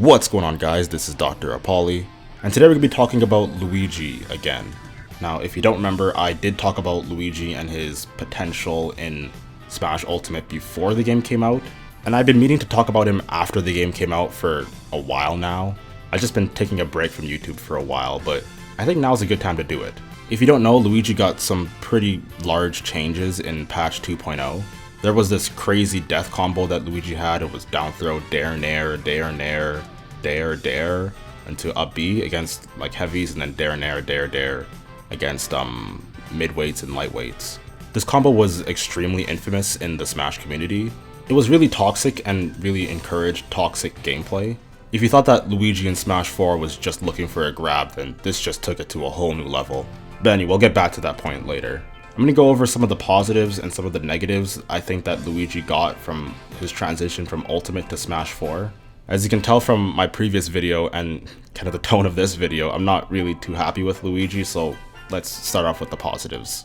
What's going on, guys? This is Dr. Apolly, and today we're going to be talking about Luigi again. Now, if you don't remember, I did talk about Luigi and his potential in Smash Ultimate before the game came out, and I've been meaning to talk about him after the game came out for a while now. I've just been taking a break from YouTube for a while, but I think now's a good time to do it. If you don't know, Luigi got some pretty large changes in patch 2.0. There was this crazy death combo that Luigi had. It was down throw, dare, nair, dare, nair, dare, into up B against like heavies, and then dare, nair, dare against midweights and lightweights. This combo was extremely infamous in the Smash community. It was really toxic and really encouraged toxic gameplay. If you thought that Luigi in Smash 4 was just looking for a grab, then this just took it to a whole new level. But anyway, we'll get back to that point later. I'm going to go over some of the positives and some of the negatives I think that Luigi got from his transition from Ultimate to Smash 4. As you can tell from my previous video and kind of the tone of this video, I'm not really too happy with Luigi, so let's start off with the positives.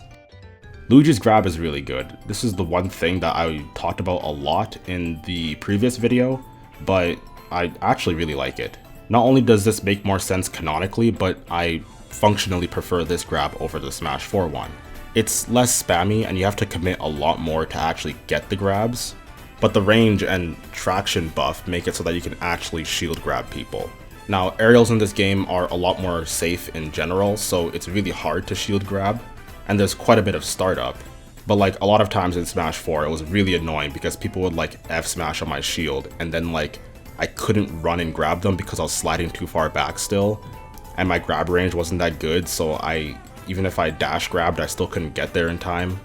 Luigi's grab is really good. This is the one thing that I talked about a lot in the previous video, but I actually really like it. Not only does this make more sense canonically, but I functionally prefer this grab over the Smash 4 one. It's less spammy and you have to commit a lot more to actually get the grabs, but the range and traction buff make it so that you can actually shield grab people. Now, aerials in this game are a lot more safe in general, so it's really hard to shield grab, and there's quite a bit of startup. But like a lot of times in Smash 4, it was really annoying because people would like F-smash on my shield, and then like I couldn't run and grab them because I was sliding too far back still, and my grab range wasn't that good, so even if I dash grabbed, I still couldn't get there in time.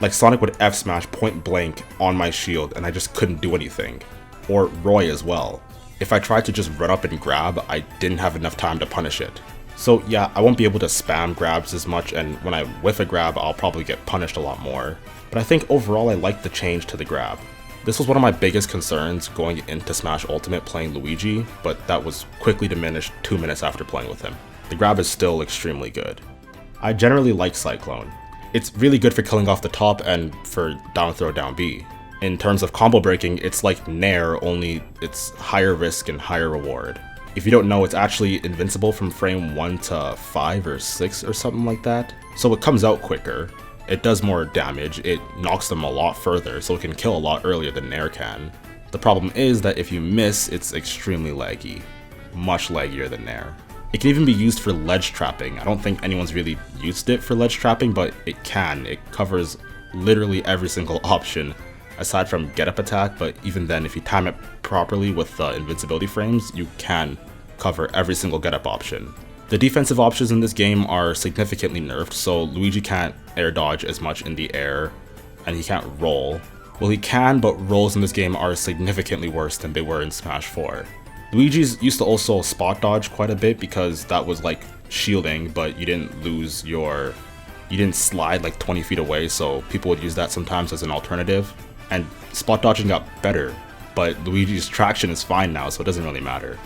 Like Sonic would F-smash point blank on my shield and I just couldn't do anything. Or Roy as well. If I tried to just run up and grab, I didn't have enough time to punish it. So yeah, I won't be able to spam grabs as much, and when I whiff a grab, I'll probably get punished a lot more. But I think overall I like the change to the grab. This was one of my biggest concerns going into Smash Ultimate playing Luigi, but that was quickly diminished 2 minutes after playing with him. The grab is still extremely good. I generally like Cyclone. It's really good for killing off the top and for down throw down B. In terms of combo breaking, it's like Nair, only it's higher risk and higher reward. If you don't know, it's actually invincible from frame 1 to 5 or 6 or something like that, so it comes out quicker. It does more damage, it knocks them a lot further, so it can kill a lot earlier than Nair can. The problem is that if you miss, it's extremely laggy. Much laggier than Nair. It can even be used for ledge trapping. I don't think anyone's really used it for ledge trapping, but it can. It covers literally every single option, aside from get up attack, but even then, if you time it properly with the invincibility frames, you can cover every single get up option. The defensive options in this game are significantly nerfed, so Luigi can't air dodge as much in the air, and he can't roll. Well, he can, but rolls in this game are significantly worse than they were in Smash 4. Luigi's used to also spot dodge quite a bit because that was like shielding, but you didn't slide like 20 feet away, so people would use that sometimes as an alternative. And spot dodging got better, but Luigi's traction is fine now, so it doesn't really matter.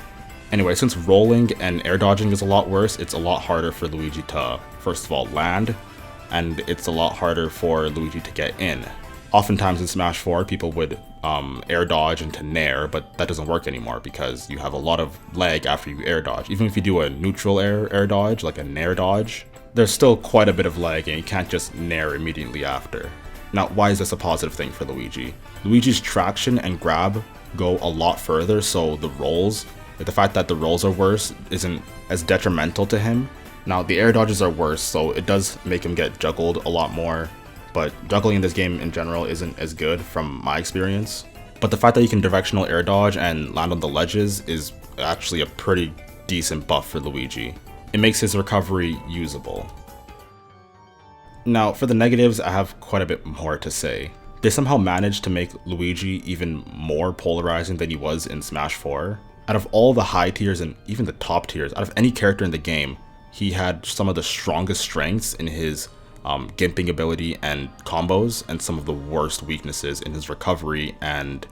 Anyway, since rolling and air dodging is a lot worse, it's a lot harder for Luigi to, first of all, land, and it's a lot harder for Luigi to get in. Oftentimes in Smash 4, people would air dodge into Nair, but that doesn't work anymore because you have a lot of lag after you air dodge. Even if you do a neutral air dodge, like a Nair dodge, there's still quite a bit of lag and you can't just Nair immediately after. Now, why is this a positive thing for Luigi? Luigi's traction and grab go a lot further, so the rolls, the fact that the rolls are worse isn't as detrimental to him. Now, the air dodges are worse, so it does make him get juggled a lot more. But juggling in this game in general isn't as good from my experience. But the fact that you can directional air dodge and land on the ledges is actually a pretty decent buff for Luigi. It makes his recovery usable. Now, for the negatives, I have quite a bit more to say. They somehow managed to make Luigi even more polarizing than he was in Smash 4. Out of all the high tiers and even the top tiers, out of any character in the game, he had some of the strongest strengths in his gimping ability and combos, and some of the worst weaknesses in his recovery and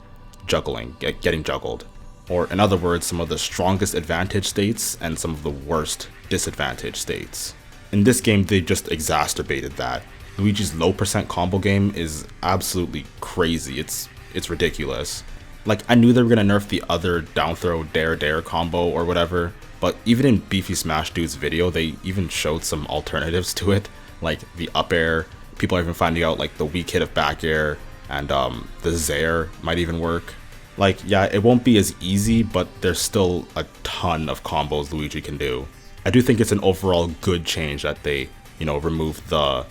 juggling, getting juggled. Or in other words, some of the strongest advantage states and some of the worst disadvantage states. In this game, they just exacerbated that. Luigi's low percent combo game is absolutely crazy. It's ridiculous. Like, I knew they were gonna nerf the other down throw dare combo or whatever, but even in Beefy Smash Dude's video, they even showed some alternatives to it, like the up air. People are even finding out like the weak hit of back air, and the Zaire might even work. Like, yeah, it won't be as easy, but there's still a ton of combos Luigi can do. I do think it's an overall good change that they, removed the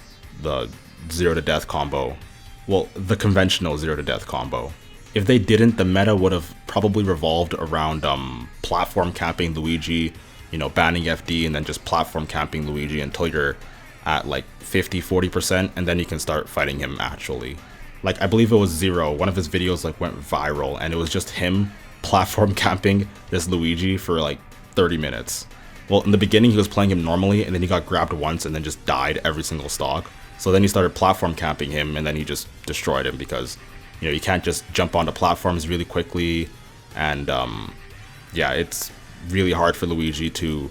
0 to death combo. Well, the conventional 0 to death combo. If they didn't, the meta would have probably revolved around platform camping Luigi, banning FD and then just platform camping Luigi until you're at like 50-40%, and then you can start fighting him actually. Like, I believe it was Zero, one of his videos like went viral, and it was just him platform camping this Luigi for like 30 minutes. Well, in the beginning he was playing him normally, and then he got grabbed once and then just died every single stock. So then he started platform camping him, and then he just destroyed him because, you can't just jump onto platforms really quickly, and yeah, it's really hard for Luigi to,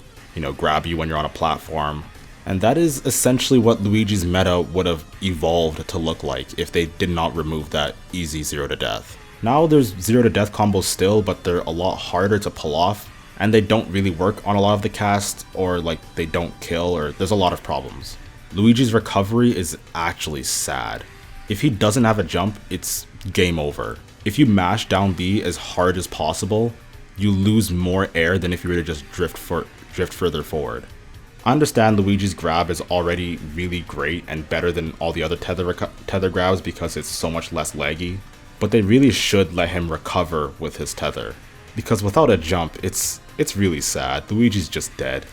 grab you when you're on a platform. And that is essentially what Luigi's meta would have evolved to look like if they did not remove that easy 0 to death. Now there's 0 to death combos still, but they're a lot harder to pull off, and they don't really work on a lot of the cast, or like they don't kill, or there's a lot of problems. Luigi's recovery is actually sad. If he doesn't have a jump, it's game over. If you mash down B as hard as possible, you lose more air than if you were to just drift further forward. I understand Luigi's grab is already really great and better than all the other tether grabs because it's so much less laggy, but they really should let him recover with his tether, because without a jump, it's really sad. Luigi's just dead.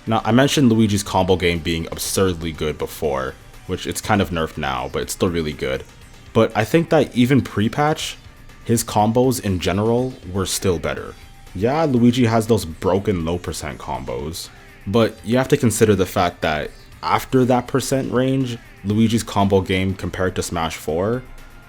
Now, I mentioned Luigi's combo game being absurdly good before, which it's kind of nerfed now, but it's still really good. But I think that even pre-patch, his combos in general were still better. Yeah, Luigi has those broken low percent combos, but you have to consider the fact that after that percent range, Luigi's combo game compared to Smash 4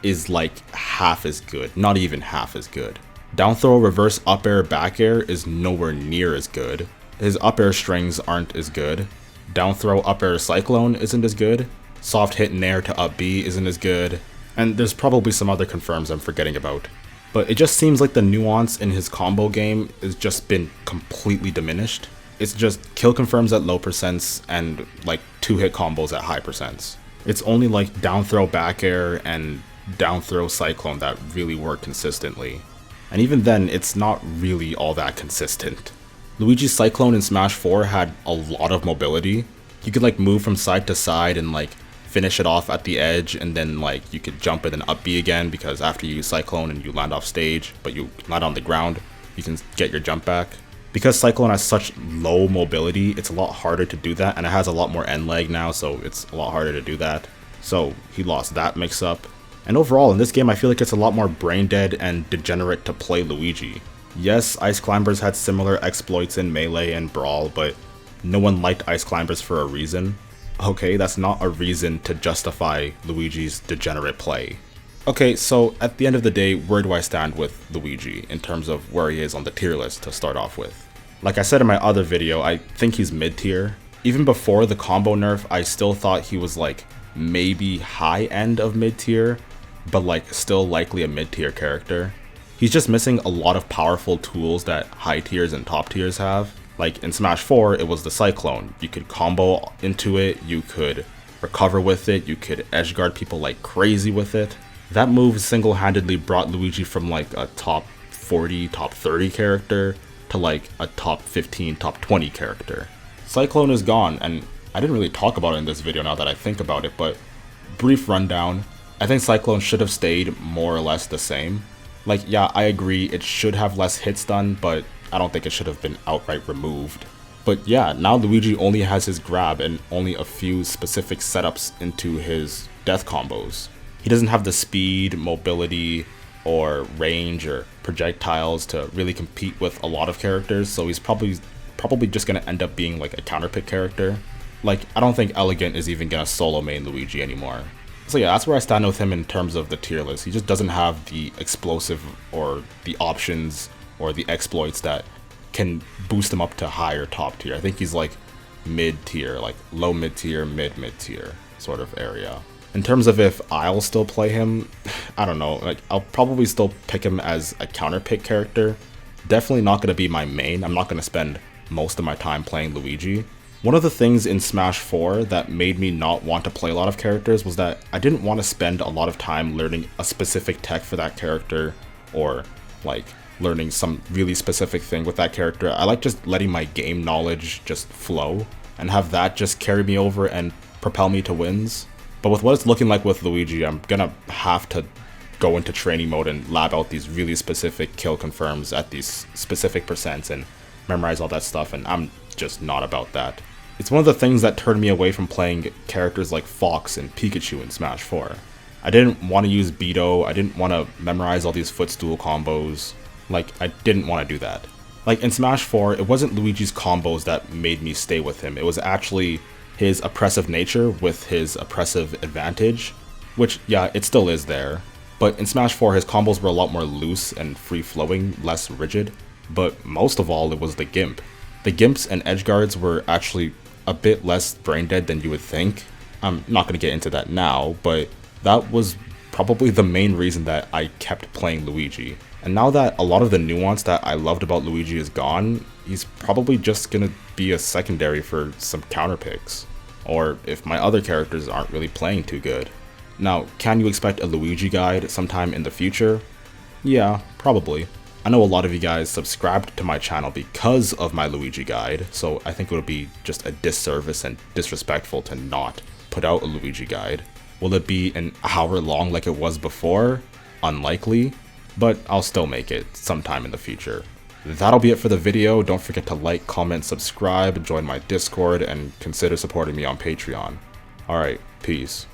is like half as good, not even half as good. Down throw, reverse up air, back air is nowhere near as good. His up air strings aren't as good. Down throw, up air, Cyclone isn't as good. Soft hit nair to up B isn't as good. And there's probably some other confirms I'm forgetting about. But it just seems like the nuance in his combo game has just been completely diminished. It's just kill confirms at low percents and like 2-hit combos at high percents. It's only like down throw back air and down throw Cyclone that really work consistently. And even then, it's not really all that consistent. Luigi's Cyclone in Smash 4 had a lot of mobility. You could like move from side to side and like finish it off at the edge, and then like you could jump and then up B again, because after you use Cyclone and you land off stage, but you land on the ground, you can get your jump back. Because Cyclone has such low mobility, it's a lot harder to do that, and it has a lot more end lag now, so it's a lot harder to do that. So he lost that mix up. And overall, in this game, I feel like it's a lot more brain dead and degenerate to play Luigi. Yes, Ice Climbers had similar exploits in Melee and Brawl, but no one liked Ice Climbers for a reason. Okay, that's not a reason to justify Luigi's degenerate play. Okay, so at the end of the day, where do I stand with Luigi in terms of where he is on the tier list to start off with? Like I said in my other video, I think he's mid-tier. Even before the combo nerf, I still thought he was like maybe high end of mid-tier, but like still likely a mid-tier character. He's just missing a lot of powerful tools that high tiers and top tiers have. Like in Smash 4, it was the Cyclone. You could combo into it, you could recover with it, you could edgeguard people like crazy with it. That move single-handedly brought Luigi from like a top 40, top 30 character to like a top 15, top 20 character. Cyclone is gone, and I didn't really talk about it in this video now that I think about it, but brief rundown. I think Cyclone should have stayed more or less the same. Like, yeah, I agree, it should have less hits done, but I don't think it should have been outright removed. But yeah, now Luigi only has his grab and only a few specific setups into his death combos. He doesn't have the speed, mobility, or range, or projectiles to really compete with a lot of characters, so he's probably just gonna end up being like a counterpick character. Like, I don't think Elegant is even gonna solo main Luigi anymore. So yeah, that's where I stand with him in terms of the tier list. He just doesn't have the explosive or the options or the exploits that can boost him up to higher top tier. I think he's like mid-tier, like low mid-tier, mid-tier sort of area. In terms of if I'll still play him, I don't know, like I'll probably still pick him as a counter pick character. Definitely not going to be my main. I'm not going to spend most of my time playing Luigi. One of the things in Smash 4 that made me not want to play a lot of characters was that I didn't want to spend a lot of time learning a specific tech for that character, or like learning some really specific thing with that character. I like just letting my game knowledge just flow and have that just carry me over and propel me to wins. But with what it's looking like with Luigi, I'm gonna have to go into training mode and lab out these really specific kill confirms at these specific percents and memorize all that stuff, and I'm just not about that. It's one of the things that turned me away from playing characters like Fox and Pikachu in Smash 4. I didn't want to use Beto, I didn't want to memorize all these footstool combos, like I didn't want to do that. Like in Smash 4, it wasn't Luigi's combos that made me stay with him, it was actually his oppressive nature with his oppressive advantage, which yeah, it still is there. But in Smash 4, his combos were a lot more loose and free-flowing, less rigid. But most of all, it was the Gimp. The Gimps and edge guards were actually a bit less brain-dead than you would think. I'm not going to get into that now, but that was probably the main reason that I kept playing Luigi. And now that a lot of the nuance that I loved about Luigi is gone, he's probably just going to be a secondary for some counter picks. Or if my other characters aren't really playing too good. Now, can you expect a Luigi guide sometime in the future? Yeah, probably. I know a lot of you guys subscribed to my channel because of my Luigi guide, so I think it would be just a disservice and disrespectful to not put out a Luigi guide. Will it be an hour long like it was before? Unlikely, but I'll still make it sometime in the future. That'll be it for the video. Don't forget to like, comment, subscribe, join my Discord, and consider supporting me on Patreon. Alright, peace.